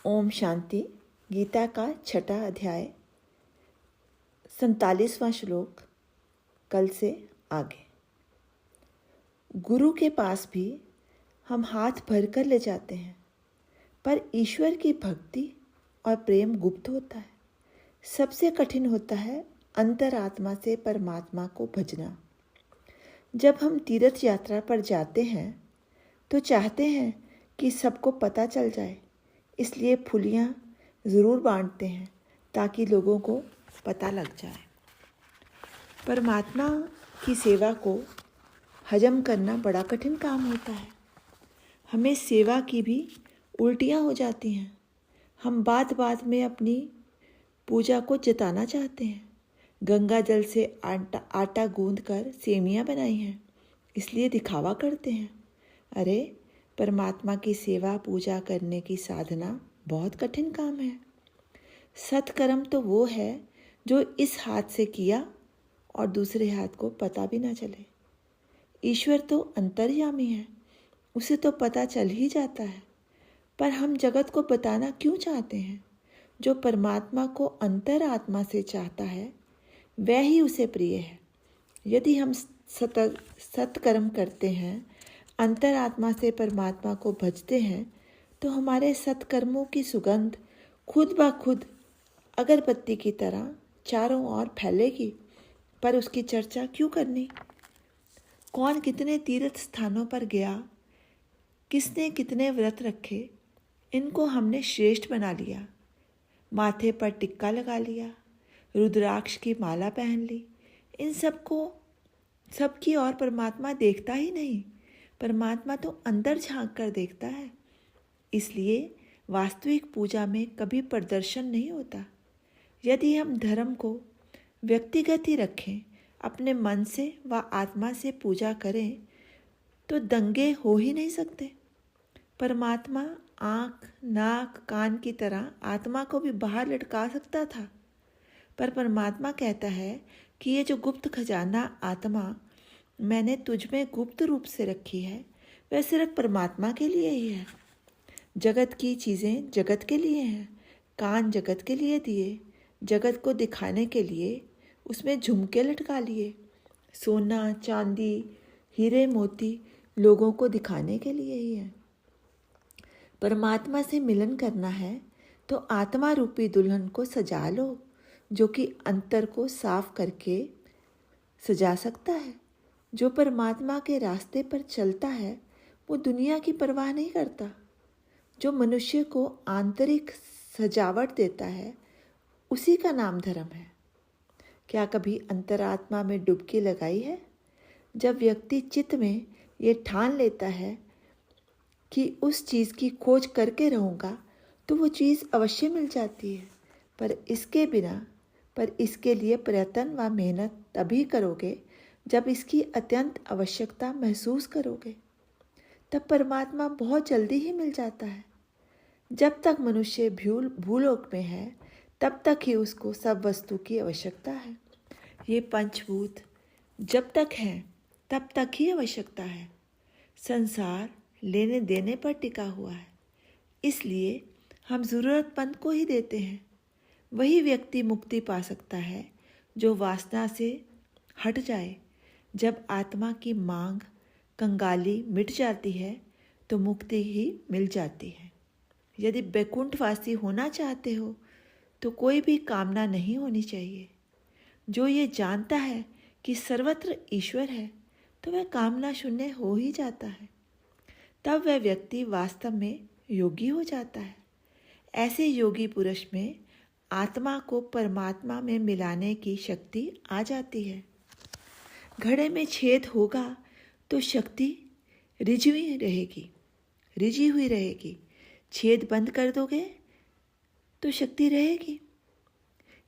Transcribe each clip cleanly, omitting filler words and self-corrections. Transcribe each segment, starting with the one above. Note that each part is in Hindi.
ओम शांति। गीता का 6ठा अध्याय 47वां श्लोक। कल से आगे। गुरु के पास भी हम हाथ भर कर ले जाते हैं, पर ईश्वर की भक्ति और प्रेम गुप्त होता है। सबसे कठिन होता है अंतरात्मा से परमात्मा को भजना। जब हम तीर्थ यात्रा पर जाते हैं तो चाहते हैं कि सबको पता चल जाए, इसलिए फुलियाँ ज़रूर बांटते हैं ताकि लोगों को पता लग जाए। परमात्मा की सेवा को हजम करना बड़ा कठिन काम होता है। हमें सेवा की भी उल्टियाँ हो जाती हैं। हम बात बात में अपनी पूजा को जताना चाहते हैं। गंगा जल से आटा गूंद कर सेमियाँ बनाई हैं, इसलिए दिखावा करते हैं। अरे, परमात्मा की सेवा पूजा करने की साधना बहुत कठिन काम है। सत्कर्म तो वो है जो इस हाथ से किया और दूसरे हाथ को पता भी ना चले। ईश्वर तो अंतर्यामी है, उसे तो पता चल ही जाता है, पर हम जगत को बताना क्यों चाहते हैं? जो परमात्मा को अंतरात्मा से चाहता है वह ही उसे प्रिय है। यदि हम सत्कर्म करते हैं, अंतरात्मा से परमात्मा को भजते हैं, तो हमारे सत्कर्मों की सुगंध खुद ब खुद अगरबत्ती की तरह चारों ओर फैलेगी। पर उसकी चर्चा क्यों करनी? कौन कितने तीर्थ स्थानों पर गया, किसने कितने व्रत रखे, इनको हमने श्रेष्ठ बना लिया। माथे पर टिक्का लगा लिया, रुद्राक्ष की माला पहन ली। इन सबकी और परमात्मा देखता ही नहीं। परमात्मा तो अंदर झांक कर देखता है। इसलिए वास्तविक पूजा में कभी प्रदर्शन नहीं होता। यदि हम धर्म को व्यक्तिगत ही रखें, अपने मन से व आत्मा से पूजा करें, तो दंगे हो ही नहीं सकते। परमात्मा आँख, नाक, कान की तरह आत्मा को भी बाहर लटका सकता था, पर परमात्मा कहता है कि ये जो गुप्त खजाना आत्मा मैंने तुझ में गुप्त रूप से रखी है, वह सिर्फ परमात्मा के लिए ही है। जगत की चीज़ें जगत के लिए हैं। कान जगत के लिए दिए, जगत को दिखाने के लिए उसमें झुमके लटका लिए। सोना, चांदी, हीरे मोती लोगों को दिखाने के लिए ही है। परमात्मा से मिलन करना है तो आत्मा रूपी दुल्हन को सजा लो, जो कि अंतर को साफ करके सजा सकता है। जो परमात्मा के रास्ते पर चलता है वो दुनिया की परवाह नहीं करता। जो मनुष्य को आंतरिक सजावट देता है उसी का नाम धर्म है। क्या कभी अंतरात्मा में डुबकी लगाई है? जब व्यक्ति चित्त में ये ठान लेता है कि उस चीज़ की खोज करके रहूँगा, तो वो चीज़ अवश्य मिल जाती है। पर इसके लिए प्रयत्न व मेहनत तभी करोगे जब इसकी अत्यंत आवश्यकता महसूस करोगे। तब परमात्मा बहुत जल्दी ही मिल जाता है। जब तक मनुष्य भूलोक में है, तब तक ही उसको सब वस्तु की आवश्यकता है। ये पंचभूत जब तक हैं तब तक ही आवश्यकता है। संसार लेने देने पर टिका हुआ है, इसलिए हम ज़रूरतमंद को ही देते हैं। वही व्यक्ति मुक्ति पा सकता है जो वासना से हट जाए। जब आत्मा की मांग, कंगाली मिट जाती है तो मुक्ति ही मिल जाती है। यदि बैकुंठवासी होना चाहते हो तो कोई भी कामना नहीं होनी चाहिए। जो ये जानता है कि सर्वत्र ईश्वर है, तो वह कामना शून्य हो ही जाता है। तब वह व्यक्ति वास्तव में योगी हो जाता है। ऐसे योगी पुरुष में आत्मा को परमात्मा में मिलाने की शक्ति आ जाती है। घड़े में छेद होगा तो शक्ति रिझी हुई रहेगी। छेद बंद कर दोगे तो शक्ति रहेगी।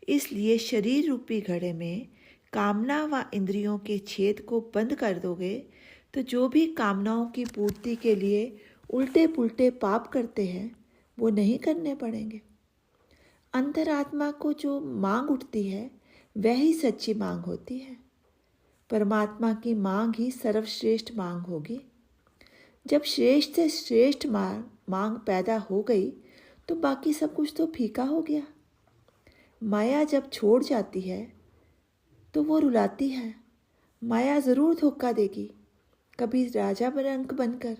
इसलिए शरीर रूपी घड़े में कामना व इंद्रियों के छेद को बंद कर दोगे तो जो भी कामनाओं की पूर्ति के लिए उल्टे पुल्टे पाप करते हैं वो नहीं करने पड़ेंगे। अंतरात्मा को जो मांग उठती है वह ही सच्ची मांग होती है। परमात्मा की मांग ही सर्वश्रेष्ठ मांग होगी। जब श्रेष्ठ से श्रेष्ठ मांग पैदा हो गई तो बाकी सब कुछ तो फीका हो गया। माया जब छोड़ जाती है तो वो रुलाती है। माया ज़रूर धोखा देगी, कभी राजा रंक बनकर,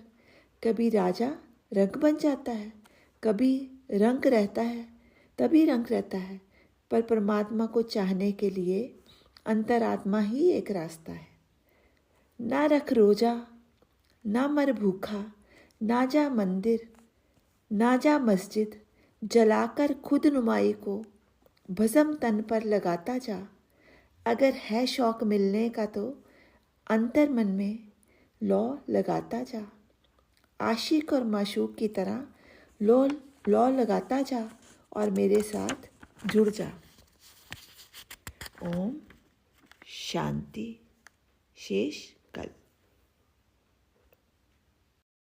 कभी राजा रंक बन जाता है, कभी रंक रहता है, तभी रंक रहता है। पर परमात्मा को चाहने के लिए अंतरात्मा ही एक रास्ता है। ना रख रोजा, ना मर भूखा, ना जा मंदिर, ना जा मस्जिद, जलाकर खुद नुमाई को भस्म तन पर लगाता जा। अगर है शौक मिलने का तो अंतर मन में लौ लगाता जा। आशिक और माशूक की तरह लौ लगाता जा और मेरे साथ जुड़ जा। ओम शांति। शेष।